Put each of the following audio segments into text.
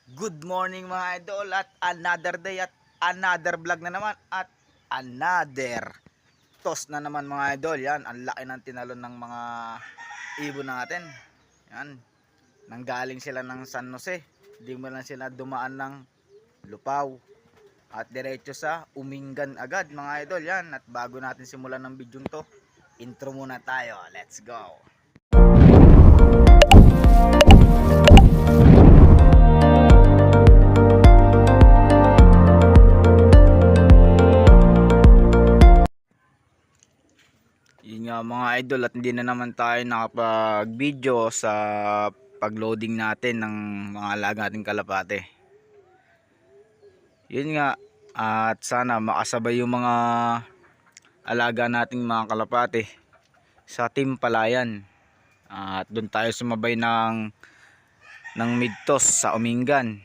Good morning mga idol at another day at another vlog na naman at another toss na naman mga idol. Yan, ang laki ng tinalon ng mga ibon natin. Yan, nanggaling sila ng San Jose. Hindi mo lang sila dumaan ng Lupaw at diretso sa Umingan agad mga idol. Yan, at bago natin simulan ng video to, intro muna tayo. Let's go! Yun nga mga idol, at hindi na naman tayo nakapag video sa pagloading natin ng mga alaga nating kalapate. Yun nga, at sana makasabay yung mga alaga nating mga kalapate sa Team Palayan, at doon tayo sumabay ng mid-toss sa Umingan.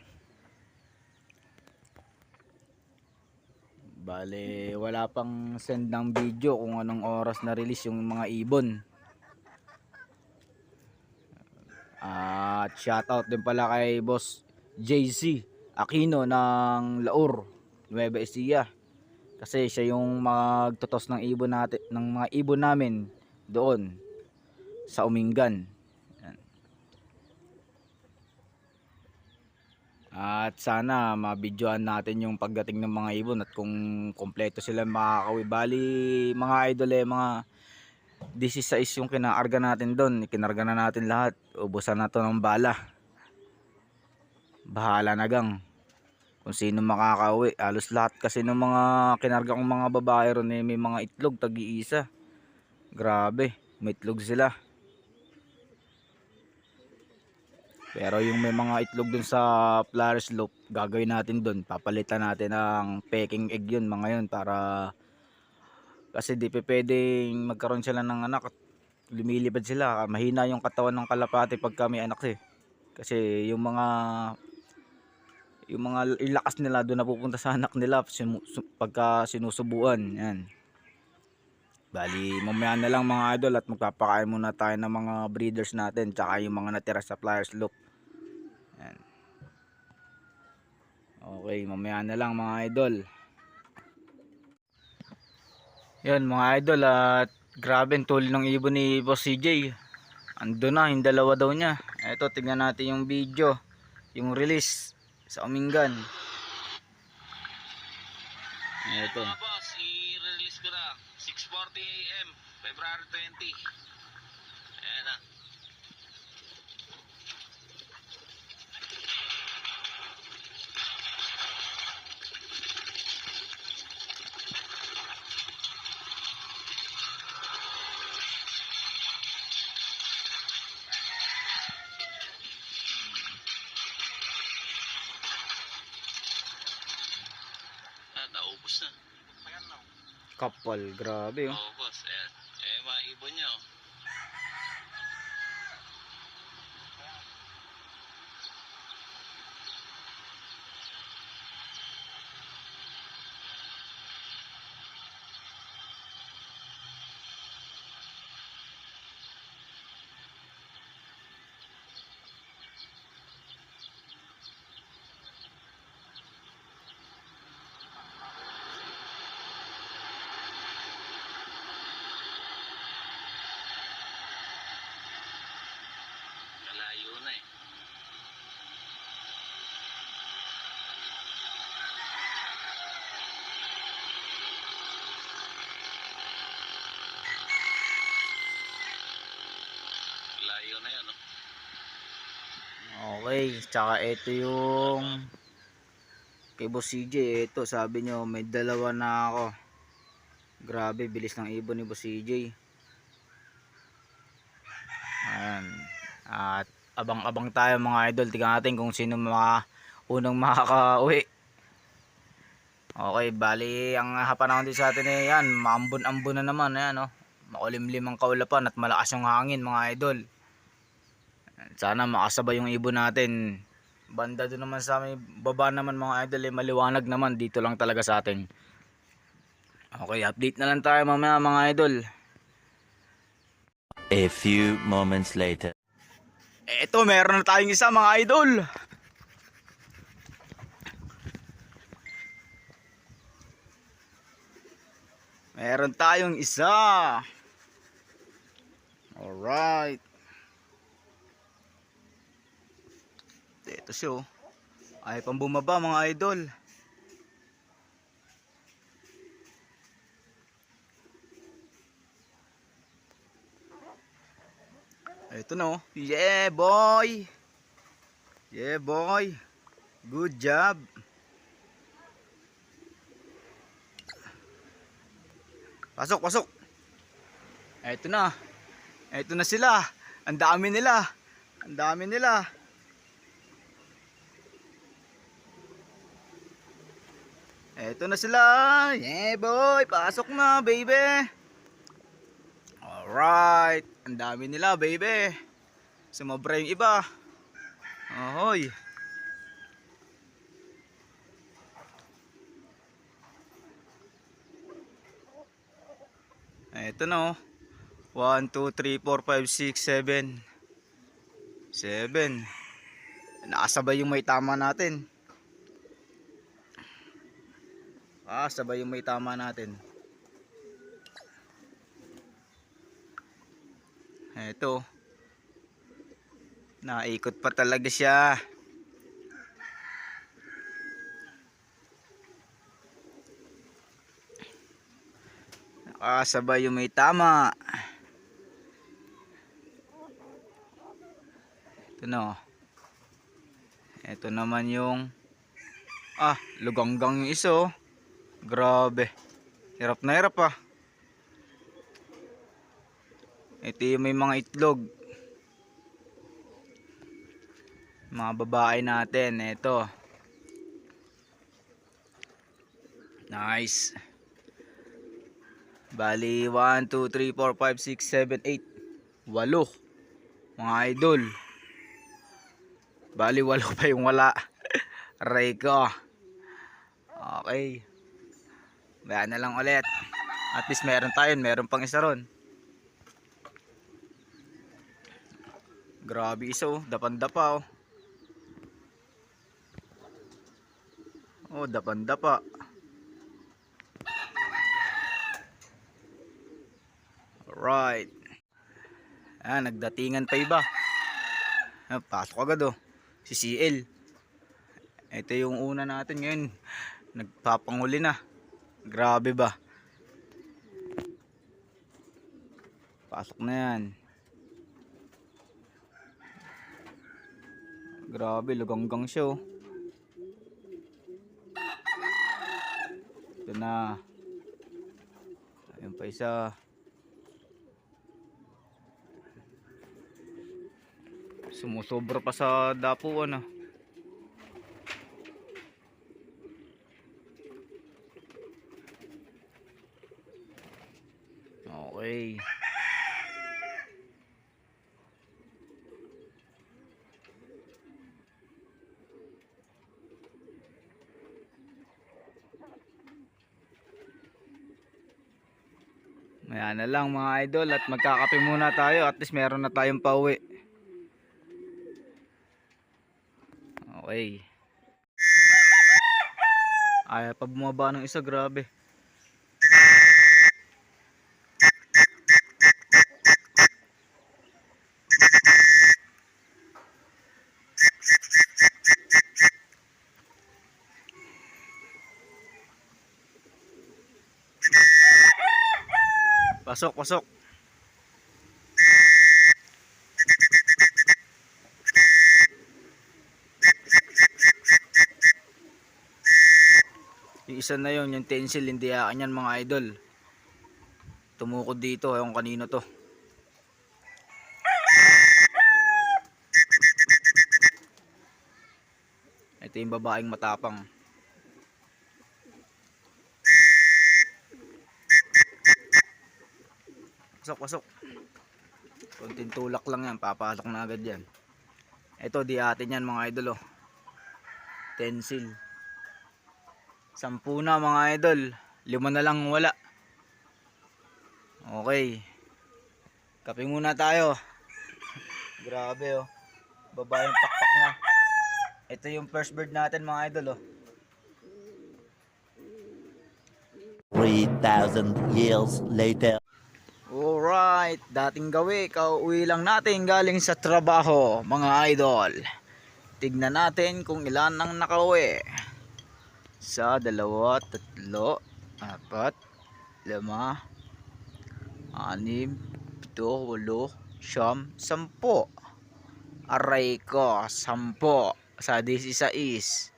Bale, wala pang send ng video kung anong oras na release yung mga ibon. At shoutout din pala kay Boss JC Aquino ng Laur, Nueva Ecija. Kasi siya yung magtotos ng ibon natin, ng mga ibon namin doon sa Umingan. At sana mabidyoan natin yung pagdating ng mga ibon at kung kompleto sila makakawi. Bali mga idol, mga 16 yung kinaarga natin doon. Ikinarga na natin lahat. Ubusan na to ng bala. Bahala na gang kung sino makakauwi. Halos lahat kasi ng mga kinarga kong mga babae ron may mga itlog tag-iisa. Grabe, may itlog sila. Pero yung may mga itlog dun sa flower slope, gagawin natin dun, papalitan natin ng peking egg yun mga yun, para kasi di pa pwedeng magkaroon sila ng anak at lumilipad sila. Mahina yung katawan ng kalapate pagka may anak kasi yung mga ilakas nila doon napupunta sa anak nila pagka sinusubuan. Yan, bali mamaya na lang mga idol, at magpapakain muna tayo ng mga breeders natin tsaka yung mga natira sa flower slope. Yan. Okay, mamaya na lang mga idol. Yan mga idol, at grabe ang tuloy ng ibon ni Boss CJ. Ando na yung dalawa daw niya. Eto, tingnan natin yung video, yung release sa Umingan. Eto. Boss, i-release ko na 6:40 AM, February 20. Ayan na. Naubos na. Ayan na. Kapal, grabe oh. Oo, boss. Ayan. Mga ibon niya, oh. Malayo na eh. Malayo na yan, oh. Okay, tsaka ito yung kay Boss CJ. Ito, sabi nyo may dalawa na ako. Grabe, bilis ng ibon ni Boss CJ. Ayan. At abang-abang tayo mga idol. Tingnan natin kung sino mga unang makakauwi. Okay, bali ang hapanahon din sa atin yan, maambon-ambon na naman. Ayan, oh. Makulimlim ang kaulapan at malakas yung hangin mga idol. Sana makasabay yung ibon natin. Banda doon naman sa may baba naman mga idol, maliwanag naman. Dito lang talaga sa atin. Okay, update na lang tayo mamaya mga idol. A few moments later. Eto, meron na tayong isa mga idol. Meron tayong isa. Alright. Ito siya oh. Ay pang bumaba mga idol. Ito na oh. Yeah boy. Yeah boy. Good job. Pasok, pasok. Ito na. Ito na sila. Ang dami nila. Ang dami nila. Ito na sila. Yeah boy. Pasok na baby. Alright. Ang dami nila baby. Sumobra yung iba. Ahoy. Ito na oh. 1, 2, 3, 4, 5, 6, 7. 7. Nakasabay yung may tama natin. Sabay yung may tama natin. Ito. Naikot pa talaga siya. Nakasabay yung may tama. Ito na. Ito naman yung luganggang yung isa oh. Grabe. Hirap na hirap ah. Ito yung may mga itlog. Mga babae natin. Ito. Nice. Bali 1, 2, 3, 4, 5, 6, 7, 8. 8. Mga idol. Bali 8 pa yung wala. Aray ko. Okay. Bayan na lang ulit. At least meron tayo. Meron pang isa ron. Grabe isa oh. Dapan-dapa oh. Oh, dapan-dapa. Alright. Nagdatingan pa iba. Pasok agad oh. Si CL. Ito yung una natin ngayon. Nagpapanguli na. Grabe ba? Pasok na yan. Grabe, luganggang siya oh. Ito na. Ayun pa isa. Sumusobra pa sa dapuan ah. Okay. Maya na lang mga idol at magkakape muna tayo. At least meron na tayong pauwi. Okay. Ay, pa bumaba ng isa, grabe. Pasok, pasok. Yung isa na yun, yung tencel, hindi akin yan mga idol. Tumukod dito, yung kanino to. Ito yung babaeng matapang. Pasok, pasok. Konting tulak lang yan, papasok na agad yan. Ito, di atin yan mga idol oh. Tencel. 10 na mga idol. 5 na lang wala. Okay. Kape muna tayo. Grabe oh. Babayang pakpak na. Ito yung first bird natin mga idol oh. 3 2,000 years later. Alright, dating gawi, kauwi lang natin galing sa trabaho, mga idol. Tignan natin kung ilan ang nakauwi. 1, 2, 3, 4, 5, 6, 7, 8, 8, 9, 10. Aray ko, 10 sa 16.